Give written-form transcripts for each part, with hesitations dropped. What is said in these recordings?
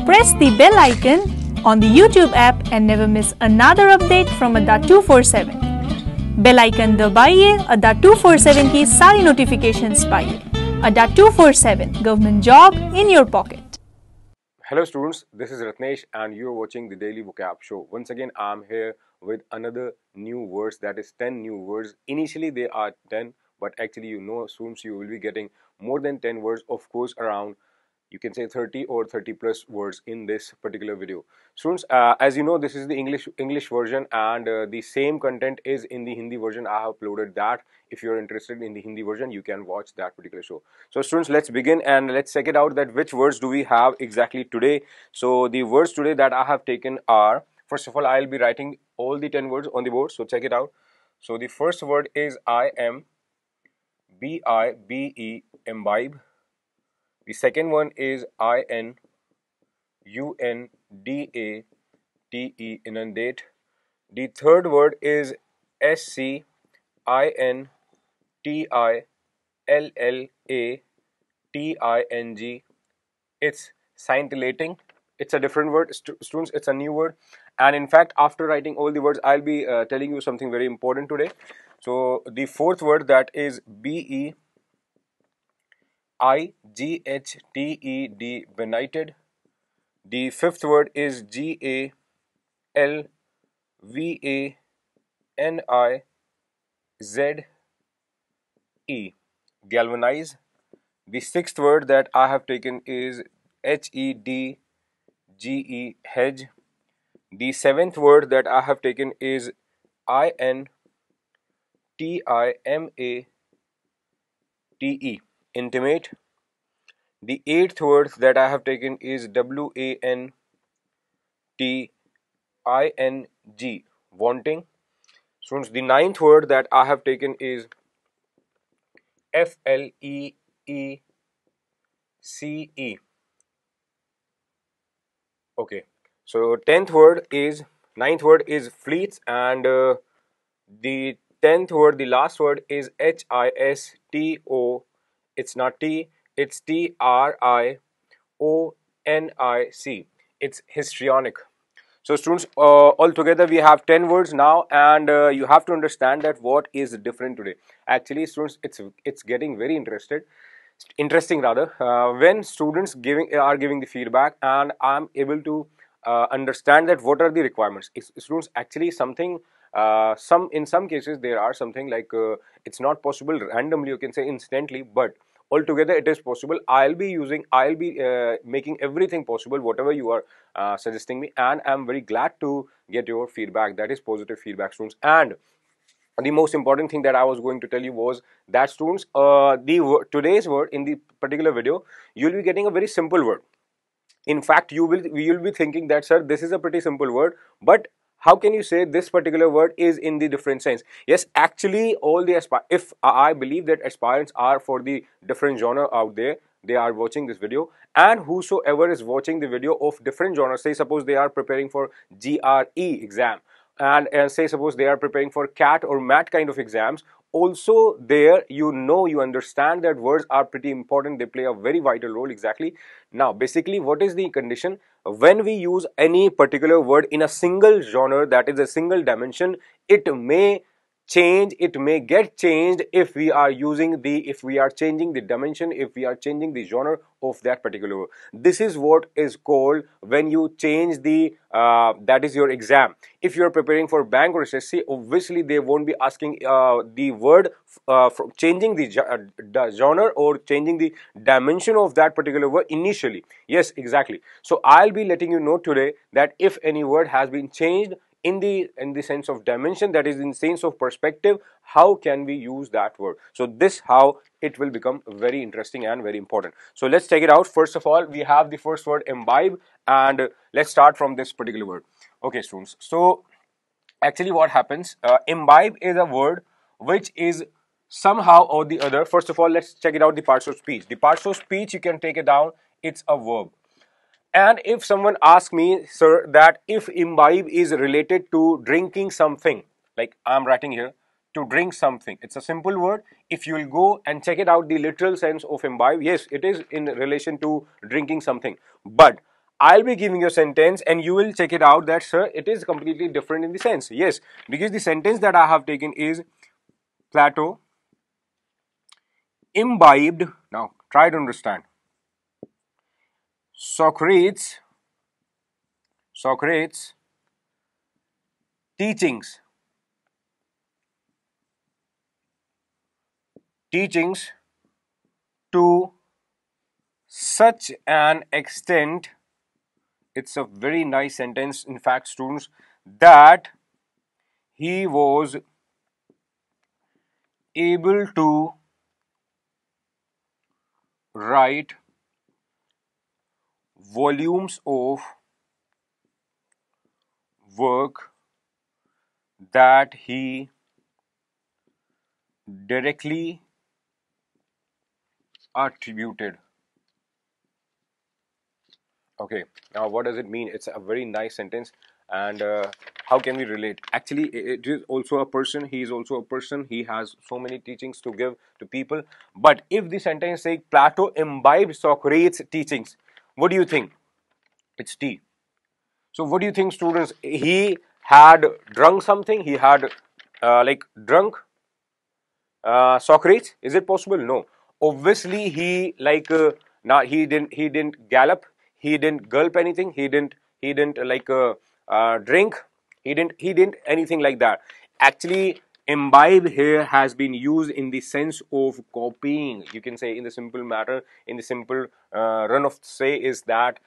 Press the bell icon on the YouTube app and never miss another update from Adda247. Bell icon दबाइए Adda247 की सारी notifications पाइए. Adda247 government job in your pocket. Hello students, this is Ratnesh and you're watching the Daily Vocab Show. Once again, I'm here with another new words, that is 10 new words. Initially they are 10, but actually students, you will be getting more than 10 words, of course around, you can say 30 or 30 plus words in this particular video. Students, as you know, this is the English version, and the same content is in the Hindi version. I have uploaded that. If you're interested in the Hindi version, you can watch that particular show. So students, let's begin and let's check it out that which words do we have exactly today. So the words today that I have taken are, first of all, I'll be writing all the 10 words on the board, so check it out. So the first word is I am, B-I-B-E, imbibe. The second one is I-N-U-N-D-A-T-E, inundate. The third word is S-C-I-N-T-I-L-L-A-T-I-N-G. It's scintillating. It's a different word, students. It's a new word, and in fact, after writing all the words, I'll be telling you something very important today. So the fourth word, that is B-E-I-G-H-T-E-D, Benighted. The fifth word is G-A-L-V-A-N-I-Z-E, Galvanize. The sixth word that I have taken is H-E-D-G-E, hedge. The seventh word that I have taken is I-N-T-I-M-A-T-E, intimate. The eighth word that I have taken is W-A-N-T-I-N-G, wanting. Students, the ninth word that I have taken is F-L-E-E-C-E. Okay, so ninth word is fleece, and the 10th word, the last word, is H-I-S-T-O. It's not T, it's T-R-I-O-N-I-C. It's histrionic. So students, altogether we have 10 words now, and you have to understand that what is different today. Actually, students, it's getting very interesting rather, when students are giving the feedback, and I'm able to understand that what are the requirements. Students, actually something, in some cases there are something like it's not possible randomly, you can say instantly, but altogether it is possible. I'll be making everything possible, whatever you are suggesting me, and I'm very glad to get your feedback, that is positive feedback, students. And the most important thing that I was going to tell you was that, students, today's word in the particular video, you'll be getting a very simple word. In fact, you'll be thinking that, sir, this is a pretty simple word, but how can you say this particular word is in the different sense? Yes, actually, all the if I believe that aspirants are for the different genre out there, they are watching this video, and whosoever is watching the video of different genres, say suppose they are preparing for GRE exam, and say suppose they are preparing for CAT or MAT kind of exams, also there, you understand that words are pretty important. They play a very vital role. Exactly. Now basically, what is the condition? When we use any particular word in a single genre, that is a single dimension, it may change, it may get changed if we are changing the dimension, if we are changing the genre of that particular word. This is what is called when you change the that is your exam. If you are preparing for bank or SSC, obviously they won't be asking the word from changing the genre or changing the dimension of that particular word initially. Yes, exactly. So I'll be letting you know today that if any word has been changed in the sense of dimension, that is in the sense of perspective, how can we use that word? So this how it will become very interesting and very important. So let's check it out. First of all, we have the first word, imbibe, and let's start from this particular word. Okay, students, so actually what happens, imbibe is a word which is somehow or the other. First of all, let's check it out, the parts of speech. The parts of speech, you can take it down, it's a verb. And if someone asks me, sir, that if imbibe is related to drinking something, like I'm writing here, to drink something, it's a simple word. If you will go and check it out, the literal sense of imbibe, yes, it is in relation to drinking something. But I'll be giving you a sentence and you will check it out that, sir, it is completely different in the sense. Yes, because the sentence that I have taken is Plato imbibed. Now, try to understand. Socrates teachings to such an extent, it's a very nice sentence, in fact, students, that he was able to write volumes of work that he directly attributed. Okay, now what does it mean? It's a very nice sentence, and how can we relate? Actually, it is also a person. He is also a person. He has so many teachings to give to people. But if the sentence says Plato imbibed Socrates' teachings, what do you think? It's T. So what do you think, students? He had drunk something. He had drunk Socrates. Is it possible? No. Obviously, he now he didn't gallop. He didn't gulp anything. He didn't drink. He didn't anything like that. Actually, imbibe here has been used in the sense of copying. You can say in the simple matter, in the simple run of say is that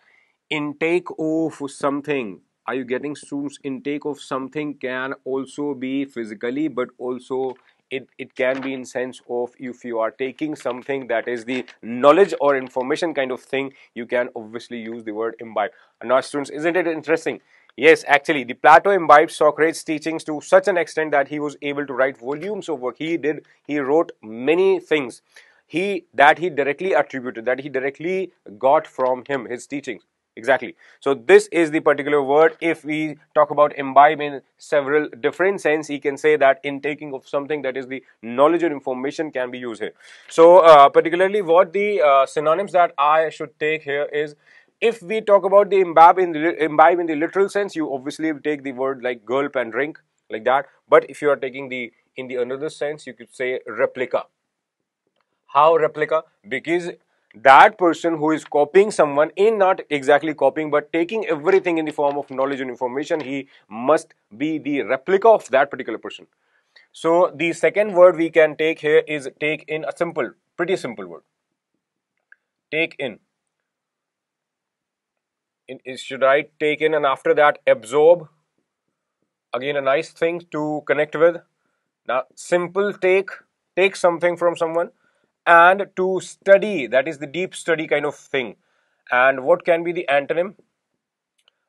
intake of something. Are you getting, students? Intake of something can also be physically, but also it can be in sense of if you are taking something that is the knowledge or information kind of thing, you can obviously use the word imbibe. And now, students, isn't it interesting? Yes, actually, the Plato imbibed Socrates' teachings to such an extent that he was able to write volumes of work. He wrote many things that he directly attributed, that he directly got from him, his teachings. Exactly. So this is the particular word. If we talk about imbibe in several different sense, he can say that intaking of something, that is the knowledge or information, can be used here. So particularly what the synonyms that I should take here is, if we talk about the imbibe in the literal sense, you obviously take the word like gulp and drink, like that. But if you are taking in the another sense, you could say replica. How replica? Because that person who is copying someone, in not exactly copying but taking everything in the form of knowledge and information, he must be the replica of that particular person. So the second word we can take here is take in, a simple, pretty simple word. Take in. It should write take in, and after that absorb. Again, a nice thing to connect with. Now, simple take something from someone, and to study, that is the deep study kind of thing. And what can be the antonym?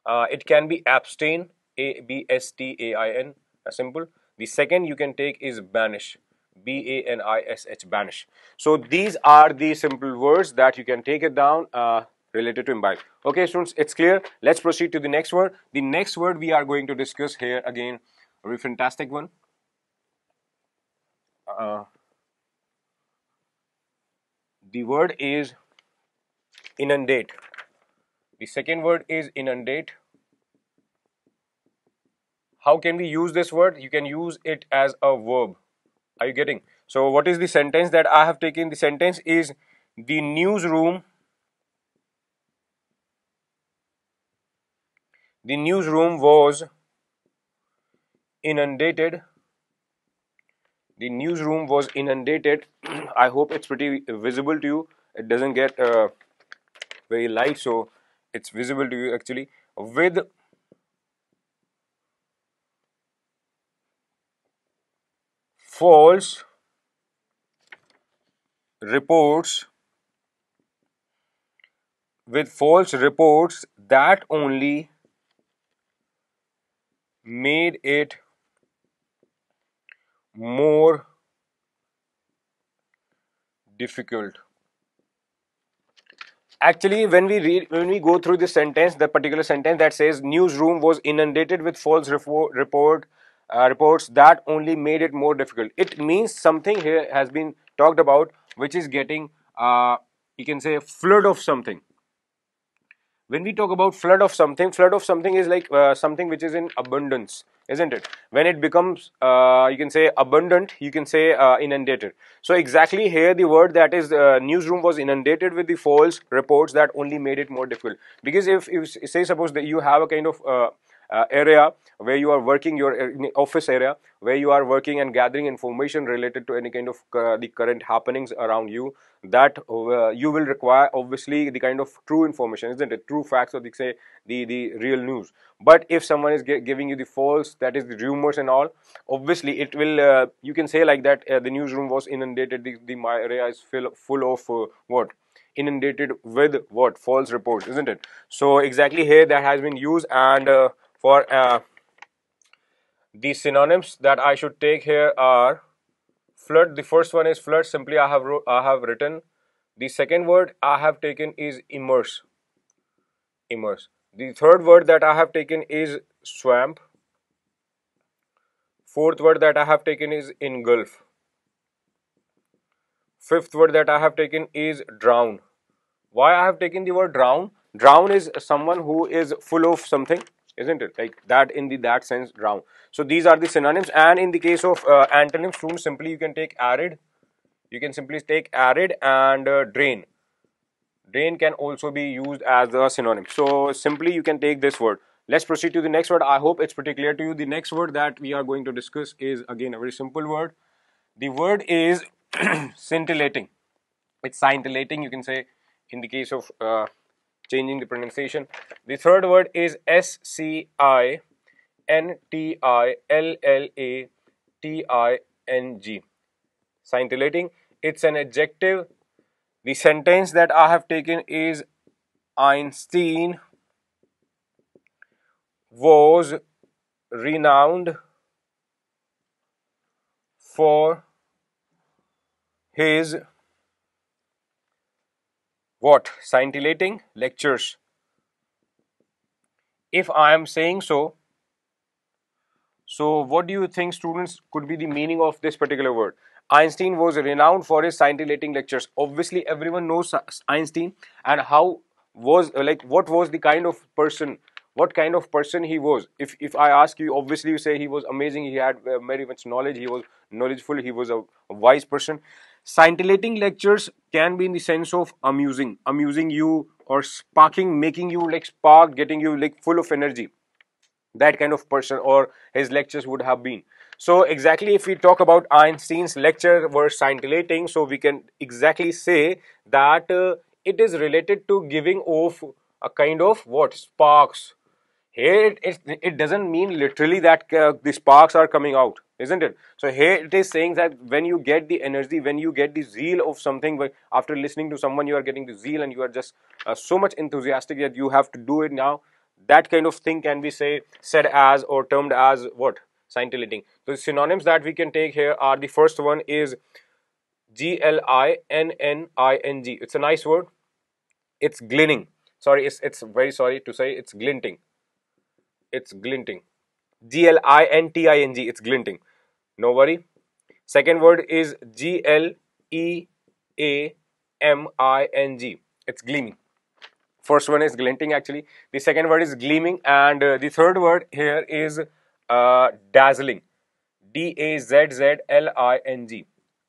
It can be abstain, abstain, simple. The second you can take is banish, banish, banish. So these are the simple words that you can take it down related to imbibe. Okay, students, it's clear. Let's proceed to the next word. The next word we are going to discuss here, again, a very fantastic one. The word is inundate. The second word is inundate. How can we use this word? You can use it as a verb. Are you getting? So what is the sentence that I have taken? The sentence is the newsroom was inundated. The newsroom was inundated. I hope it's pretty visible to you. It doesn't get very light, so it's visible to you actually, with false reports that only made it more difficult. Actually, when we go through this sentence, the particular sentence that says newsroom was inundated with false reports that only made it more difficult, it means something here has been talked about, which is getting you can say a flood of something. When we talk about flood of something is like something which is in abundance, isn't it? When it becomes you can say abundant, you can say inundated. So exactly here the word that is newsroom was inundated with the false reports that only made it more difficult. Because if say suppose that you have a kind of area where you are working, your office area where you are working and gathering information related to any kind of the current happenings around you, that you will require obviously the kind of true information, isn't it? True facts, or say the real news. But if someone is giving you the false, that is the rumors and all, obviously it will you can say like that the newsroom was inundated, my area is full of what, inundated with what, false reports, isn't it? So exactly here that has been used. And for the synonyms that I should take here are flood. The first one is flood. Simply I have written. The second word I have taken is immerse. Immerse. The third word that I have taken is swamp. Fourth word that I have taken is engulf. Fifth word that I have taken is drown. Why I have taken the word drown? Drown is someone who is full of something, isn't it? Like that, in that sense, drown. So these are the synonyms. And in the case of antonyms, students, simply you can take arid. You can simply take arid and drain. Drain can also be used as a synonym. So simply you can take this word. Let's proceed to the next word. I hope it's pretty clear to you. The next word that we are going to discuss is again a very simple word. The word is scintillating. It's scintillating, you can say, in the case of changing the pronunciation. The third word is scintillating. Scintillating. It's an adjective. The sentence that I have taken is Einstein was renowned for his what? Scintillating lectures. If I am saying so, what do you think, students, could be the meaning of this particular word? Einstein was renowned for his scintillating lectures. Obviously, everyone knows Einstein, and how was what was the kind of person, what kind of person he was. If I ask you, obviously you say he was amazing. He had very much knowledge. He was knowledgeable. He was a wise person. Scintillating lectures can be in the sense of amusing you, or sparking, making you like spark, getting you like full of energy. That kind of person or his lectures would have been. So exactly, if we talk about Einstein's lecture were scintillating, so we can exactly say that it is related to giving off a kind of what, sparks. Here it doesn't mean literally that the sparks are coming out, isn't it? So here it is saying that when you get the energy, when you get the zeal of something, after listening to someone, you are getting the zeal and you are just so much enthusiastic that you have to do it now. That kind of thing can be said as, or termed as what, scintillating. So the synonyms that we can take here are, the first one is glinning. It's a nice word. It's glinting. Sorry, it's very sorry to say, it's glinting. It's glinting. glinting. It's glinting. No worry. Second word is gleaming. It's gleaming. First one is glinting actually. The second word is gleaming, and the third word here is dazzling. dazzling.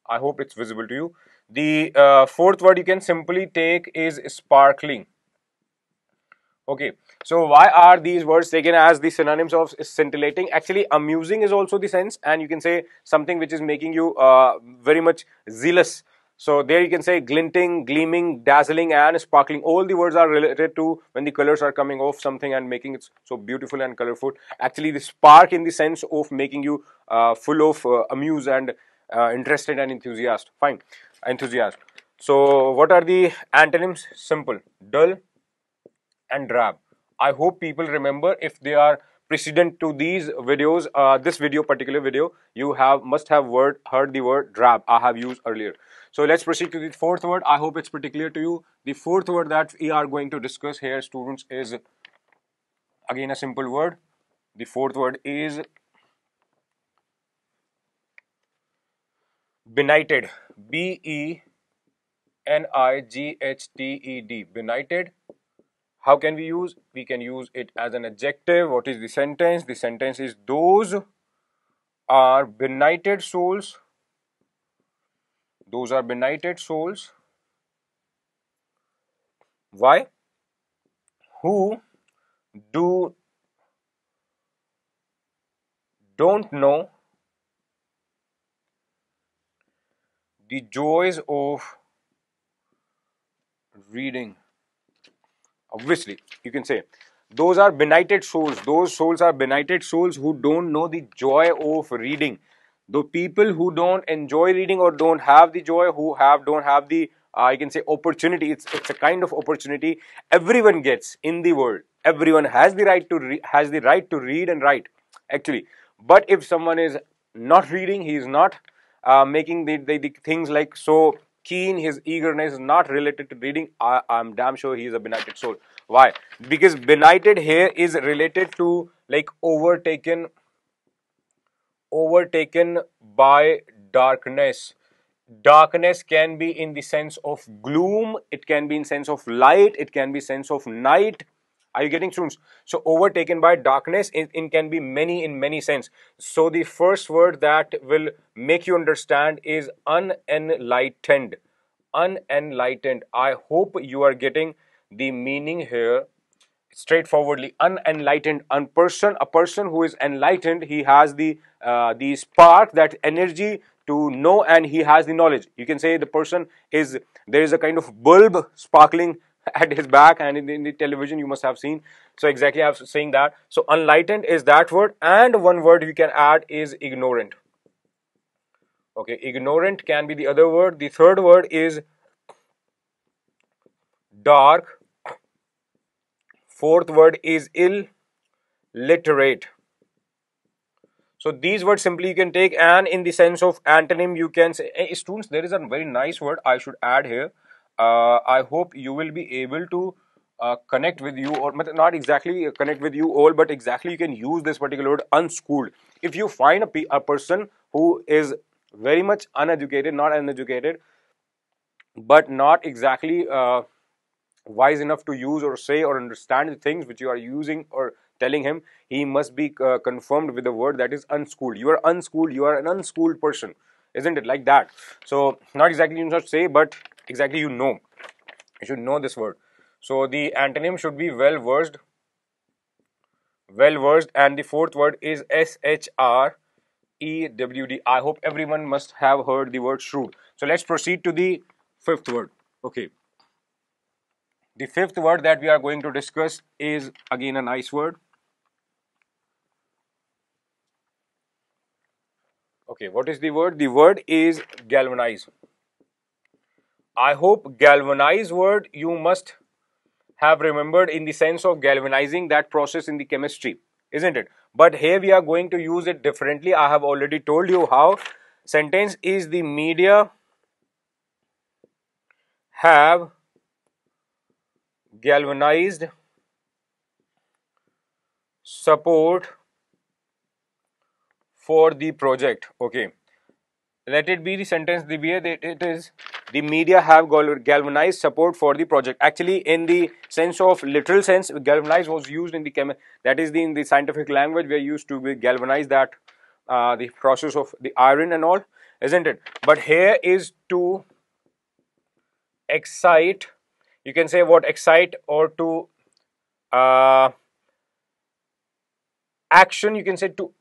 I hope it's visible to you. The fourth word you can simply take is sparkling. Okay, so why are these words taken as the synonyms of scintillating? Actually, amusing is also the sense, and you can say something which is making you very much zealous. So there you can say glinting, gleaming, dazzling, and sparkling. All the words are related to when the colors are coming off something and making it so beautiful and colorful. Actually, the spark in the sense of making you full of amuse and interested and enthusiastic. Fine, enthusiast. So what are the antonyms? Simple: dull and drab. I hope people remember, if they are precedent to these videos, this particular video, you must have heard the word drab I have used earlier. So let's proceed to the fourth word. I hope it's pretty clear to you. The fourth word that we are going to discuss here, students, is again a simple word. The fourth word is benighted. Benighted. Benighted How can we use? We can use it as an adjective. What is the sentence? The sentence is those are benighted souls. Those are benighted souls. Why? Who don't know the joys of reading. Obviously, you can say those are benighted souls. Those souls are benighted souls who don't know the joy of reading. The people who don't enjoy reading or don't have the joy, who don't have the I can say opportunity. It's a kind of opportunity everyone gets in the world. Everyone has the right to read and write. Actually, but if someone is not reading, he is not making the things like so keen, his eagerness is not related to reading, I'm damn sure he is a benighted soul. Why? Because benighted here is related to like overtaken by darkness. Darkness can be in the sense of gloom, it can be in sense of light, it can be sense of night. Are you getting, students? So overtaken by darkness, it can be in many sense. So the first word that will make you understand is unenlightened. Unenlightened. I hope you are getting the meaning here straightforwardly. Unenlightened. A person who is enlightened, he has the spark, that energy to know, and he has the knowledge. You can say the person is, there is a kind of bulb sparkling at his back, and in the television you must have seen. So exactly I was saying that. So enlightened is that word, and one word we can add is ignorant. Okay, ignorant can be the other word. The third word is dark. Fourth word is illiterate. So these words simply you can take, and in the sense of antonym you can say, hey, students, there is a very nice word I should add here. I hope you will be able to connect with you, or not exactly connect with you all, but exactly you can use this particular word, unschooled. If you find a person who is very much uneducated, not uneducated, but not exactly wise enough to use or say or understand the things which you are using or telling him, he must be confirmed with a word that is unschooled. You are unschooled, you are an unschooled person, isn't it like that? So not exactly you should say, but exactly you should know this word. So the antonym should be well versed, and the fourth word is shrewd. I hope everyone must have heard the word shrewd. So let's proceed to the fifth word. Okay, the fifth word that we are going to discuss is again a nice word. Okay, what is the word? The word is galvanize. I hope galvanize word you must have remembered in the sense of galvanizing, that process in the chemistry, isn't it? But here we are going to use it differently. I have already told you how. Sentence is the media have galvanized support for the project. Okay, let it be the sentence the way that it is, the media have galvanized support for the project. Actually, in the sense of literal sense, galvanize was used in the that is in the scientific language, we are used to galvanize that the process of the iron and all, isn't it? But here is to excite, you can say what, excite, or to action, you can say to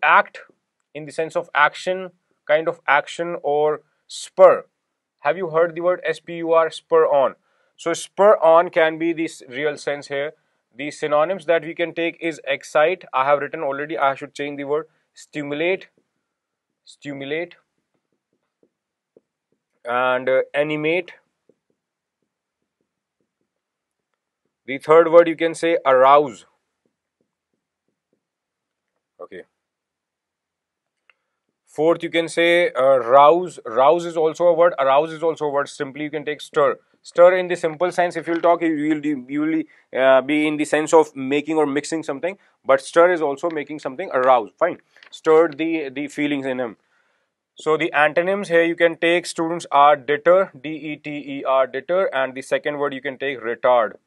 act, in the sense of action, kind of action, or spur. Have you heard the word spur, spur on? So spur on can be this real sense here. The synonyms that we can take is excite. I have written already, I should change the word. Stimulate, and animate. The third word you can say arouse. Okay. Fourth, you can say rouse. Rouse is also a word. Arouse is also a word. Simply, you can take stir. Stir in the simple sense. If you'll talk, you will be in the sense of making or mixing something. But stir is also making something arouse. Fine. Stirred the feelings in him. So the antonyms here you can take, students, are deter, deter, deter, and the second word you can take retard.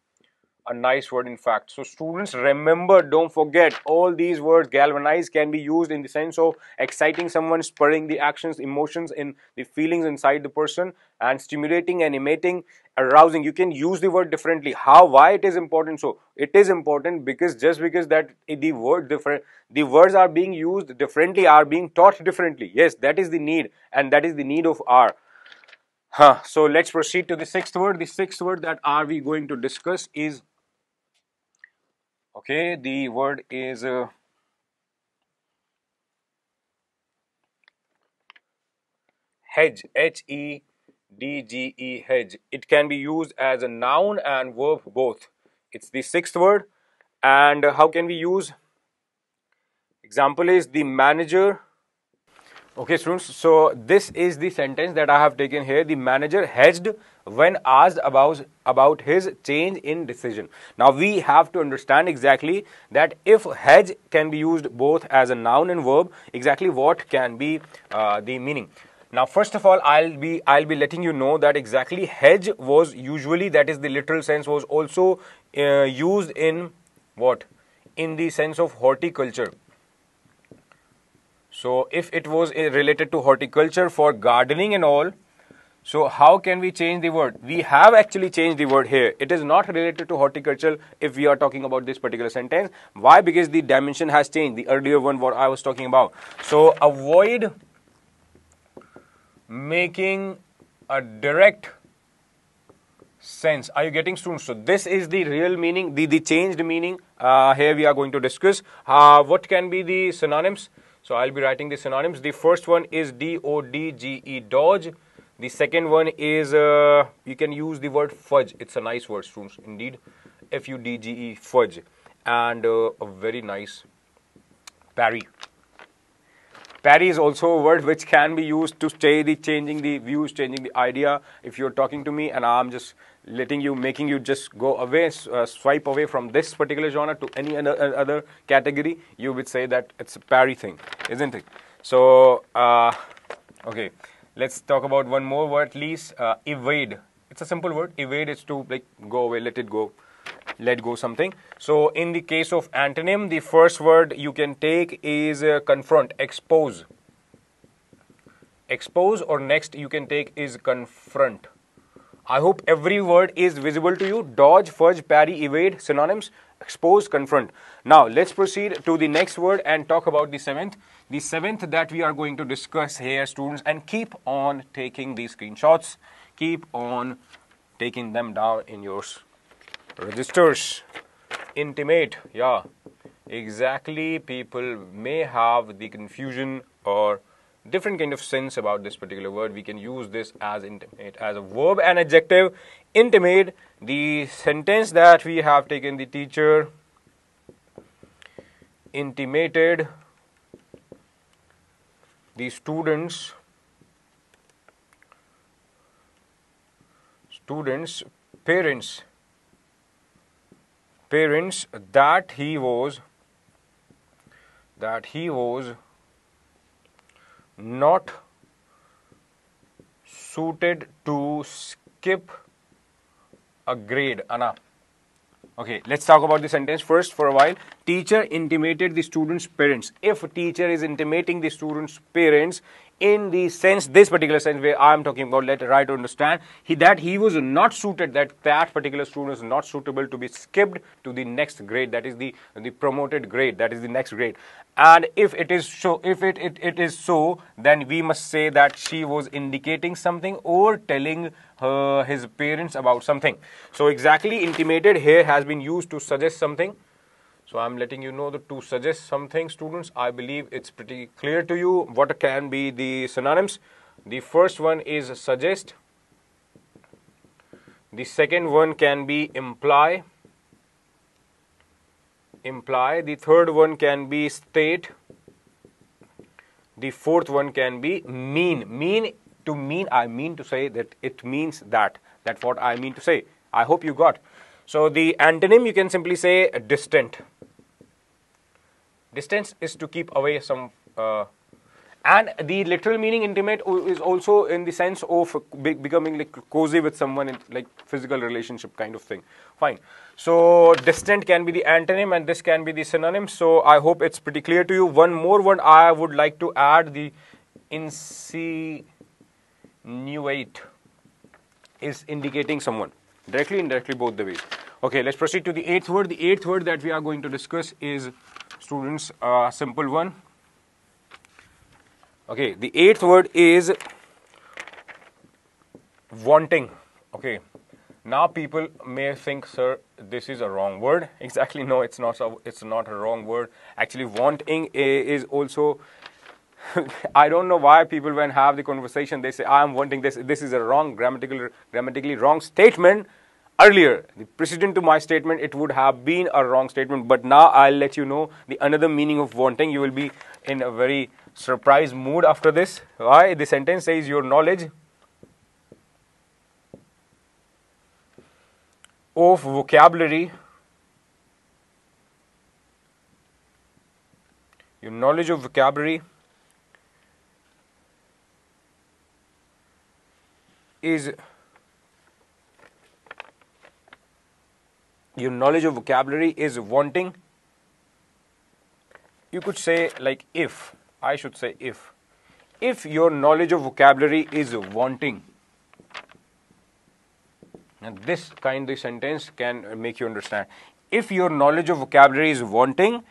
A nice word, in fact. So students, remember, don't forget all these words. Galvanize can be used in the sense of exciting someone, spurring the actions, emotions, in the feelings inside the person, and stimulating, animating, arousing. You can use the word differently. How? Why it is important? So it is important because just because that the word different, the words are being used differently, are being taught differently. Yes, that is the need, and that is the need of our. So let's proceed to the sixth word. The sixth word that are we going to discuss is, okay, the word is hedge. Hedge. Hedge. It can be used as a noun and verb both. It's the sixth word. And how can we use? Example is the manager. Okay, students, so this is the sentence that I have taken here. The manager hedged when asked about his change in decision. Now, we have to understand exactly that if hedge can be used both as a noun and verb, exactly what can be the meaning. Now, first of all, I'll be letting you know that exactly hedge was usually, that is the literal sense, was also used in what? In the sense of horticulture. So if it was related to horticulture for gardening and all, so how can we change the word? We have actually changed the word here. It is not related to horticulture if we are talking about this particular sentence. Why? Because the dimension has changed. The earlier one, what I was talking about. So avoid making a direct sense. Are you getting, students? So this is the real meaning, the changed meaning. Here we are going to discuss. What can be the synonyms? So I'll be writing the synonyms. The first one is D-O-D-G-E, dodge. The second one is, you can use the word fudge. It's a nice word, students, indeed. F-U-D-G-E, fudge. And a very nice parry. Parry is also a word which can be used to say the changing the views, changing the idea. If you're talking to me and I'm just letting you, making you just go away, swipe away from this particular genre to any other category, you would say that it's a parry thing, isn't it? So, okay, let's talk about one more word, please. Evade. It's a simple word. Evade is to like go away, let it go. Let go something. So in the case of antonym, the first word you can take is confront, expose. Expose, or next you can take is confront. I hope every word is visible to you. Dodge, fudge, parry, evade, synonyms, expose, confront. Now let's proceed to the next word and talk about the seventh. The seventh that we are going to discuss here, students, and keep on taking these screenshots. Keep on taking them down in yours. Registers. Intimate. Yeah, exactly. People may have the confusion or different kind of sense about this particular word. We can use this as intimate, as a verb and adjective. Intimate. The sentence that we have taken, the teacher intimated the students parents that he was not suited to skip a grade. Anna. Okay, let's talk about the sentence first for a while. Teacher intimated the student's parents. If teacher is intimating the student's parents in the sense, this particular sense where I am talking about, let try to understand, that he was not suited, that particular student is not suitable to be skipped to the next grade, that is the promoted grade, that is the next grade. And if it is so, if it is so, then we must say that she was indicating something or telling his parents about something. So exactly, intimated here has been used to suggest something. So I'm letting you know that to suggest something, students, I believe it's pretty clear to you what can be the synonyms. The first one is suggest. The second one can be imply. The third one can be state. The fourth one can be mean. I mean to say that it means that. That's what I mean to say. I hope you got. So the antonym, you can simply say distant. Distance is to keep away some. And the literal meaning intimate is also in the sense of becoming like cozy with someone in like physical relationship kind of thing. Fine. So distant can be the antonym and this can be the synonym. So I hope it's pretty clear to you. One more one I would like to add, the insinuate is indicating someone directly, indirectly, both the ways. Okay, let's proceed to the eighth word. The eighth word that we are going to discuss is, students, a simple one. Okay, the eighth word is wanting. Okay, now people may think, sir, this is a wrong word. Exactly, no, it's not. It's not a wrong word. Actually, wanting is also. I don't know why people, when have the conversation, they say, I am wanting this. This is a wrong, grammatically wrong statement. Earlier, the precedent to my statement, it would have been a wrong statement. But now I'll let you know the another meaning of wanting. You will be in a very surprise mood after this. Why? The sentence says your knowledge of vocabulary. Your knowledge of vocabulary is wanting. You could say like if. I should say if. If your knowledge of vocabulary is wanting. And this kind of sentence can make you understand. If your knowledge of vocabulary is wanting,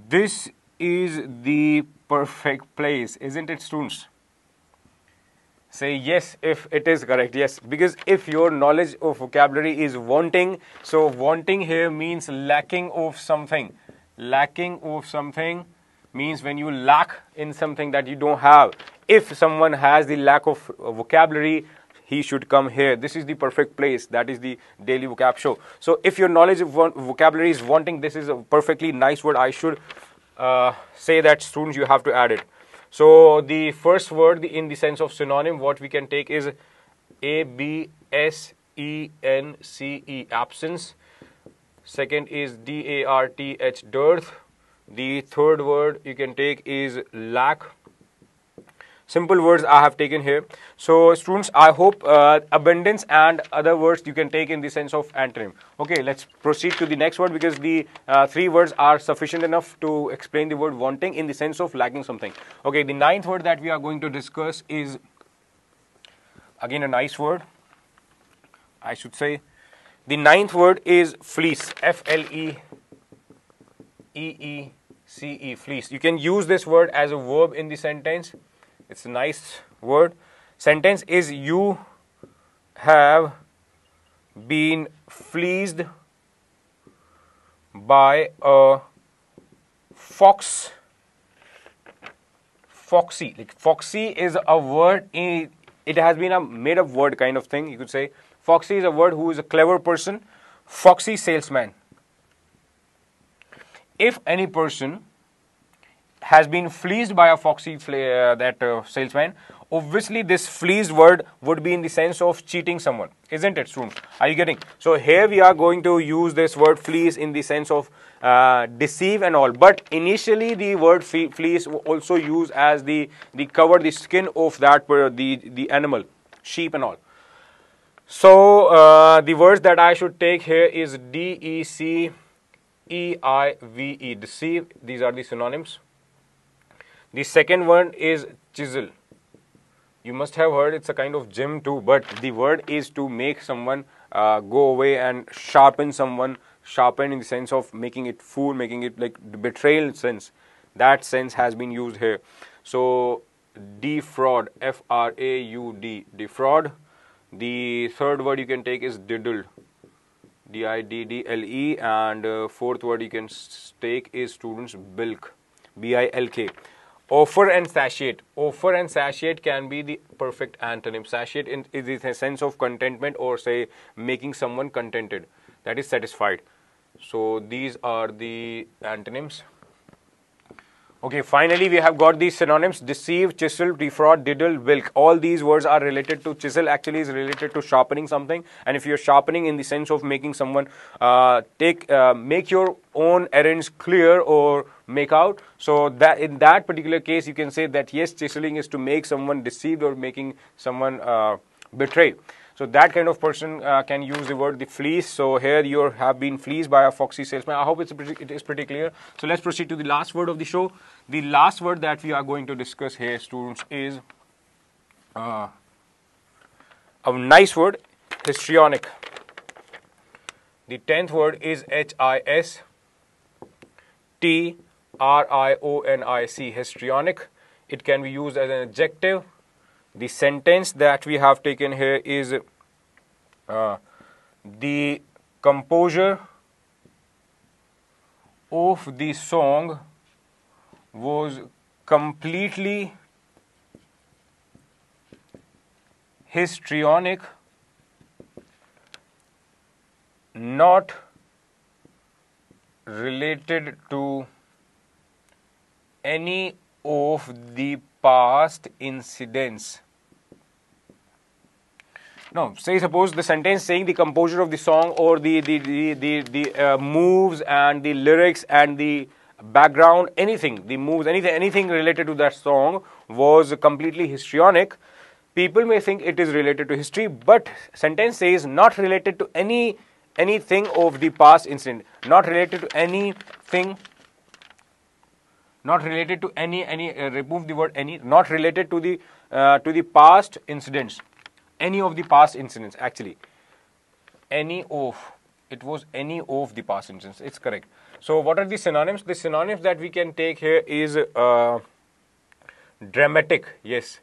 this is the perfect place, isn't it, students? Say yes if it is correct. Yes, because if your knowledge of vocabulary is wanting, so wanting here means lacking of something. Lacking of something means when you lack in something that you don't have. If someone has the lack of vocabulary, he should come here. This is the perfect place. That is the daily vocab show. So if your knowledge of vocabulary is wanting, this is a perfectly nice word. I should say that, students, you have to add it. So the first word in the sense of synonym, what we can take is ABSENCE, absence. Second is DARTH, dearth. The third word you can take is lack. Simple words I have taken here. So students, I hope abundance and other words you can take in the sense of antonym. Okay, let's proceed to the next word, because the three words are sufficient enough to explain the word wanting in the sense of lacking something. Okay, the ninth word that we are going to discuss is again a nice word, I should say. The ninth word is fleece. FLEEECE, fleece. You can use this word as a verb in the sentence. It's a nice word. Sentence is, you have been fleeced by a foxy. Like foxy is a word. It has been a made up word kind of thing. You could say foxy is a word who is a clever person. Foxy salesman. If any person has been fleeced by a foxy salesman, obviously this fleeced word would be in the sense of cheating someone, isn't it, students? Are you getting? So here we are going to use this word fleece in the sense of deceive and all, but initially the word fleece also used as the cover the skin of that the animal, sheep and all. So the words that I should take here is DECEIVE, deceive. These are the synonyms. The second one is chisel. You must have heard it's a kind of gem too, but the word is to make someone go away and sharpen someone. Sharpen in the sense of making it fool, making it like betrayal sense. That sense has been used here. So defraud, FRAUD, defraud. The third word you can take is diddle, DIDDLE, and fourth word you can take is, students, bilk, BILK. Offer and satiate. Offer and satiate can be the perfect antonym. Satiate is a sense of contentment, or say making someone contented, that is satisfied. So these are the antonyms. Okay, finally we have got these synonyms: deceive, chisel, defraud, diddle, bilk. All these words are related to chisel. Actually is related to sharpening something, and if you're sharpening in the sense of making someone make your own errands clear, or make out. So that in that particular case, you can say that yes, chiseling is to make someone deceived or making someone betray. So that kind of person can use the word the fleece. So here you have been fleeced by a foxy salesman. I hope it is pretty clear. So let's proceed to the last word of the show. The last word that we are going to discuss here, students, is a nice word, histrionic. The 10th word is histrionic, histrionic. It can be used as an adjective. The sentence that we have taken here is the composure of the song was completely histrionic, not related to any of the past incidents. No, say suppose the sentence saying the composure of the song or the moves and the lyrics and the background, anything, the moves, anything related to that song was completely histrionic. People may think it is related to history, but sentence says not related to anything of the past incident, not related to anything, not related to remove the word any, not related to the past incidents, any of the past incidents. Actually, any of, it was any of the past incidents. It's correct. So what are the synonyms? The synonyms that we can take here is dramatic. Yes,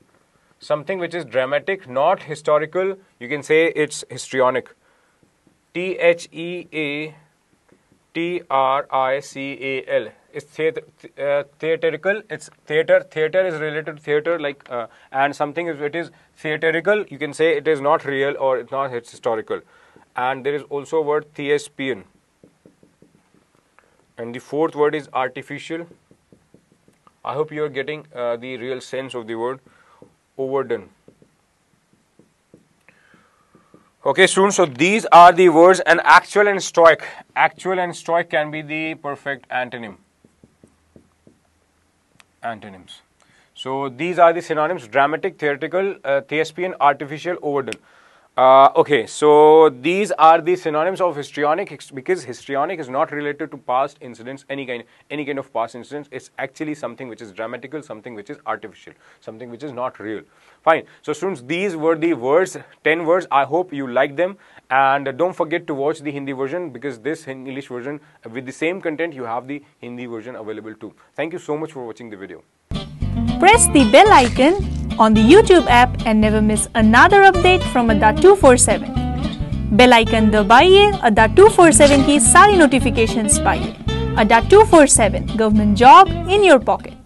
something which is dramatic, not historical. You can say it's histrionic. Theatrical. It's theatrical. It's theater. Theater is related to theater, like and something if it is theatrical, you can say it is not real or it's not historical. And there is also a word thespian. And the fourth word is artificial. I hope you are getting the real sense of the word overdone. Okay, students, so these are the words, and actual and stoic. Actual and stoic can be the perfect antonym. Antonyms. So these are the synonyms: dramatic, theatrical, thespian, artificial, overdone. Okay, so these are the synonyms of histrionic, because histrionic is not related to past incidents, any kind of past incidents. It's actually something which is dramatical, something which is artificial, something which is not real. Fine. So students, these were the words, 10 words. I hope you like them, and don't forget to watch the Hindi version, because this English version with the same content, you have the Hindi version available too. Thank you so much for watching the video. Press the bell icon on the YouTube app and never miss another update from Adda247. Bell icon दबाइए, Adda247 की सारी notifications पाइए. Adda247, government job in your pocket.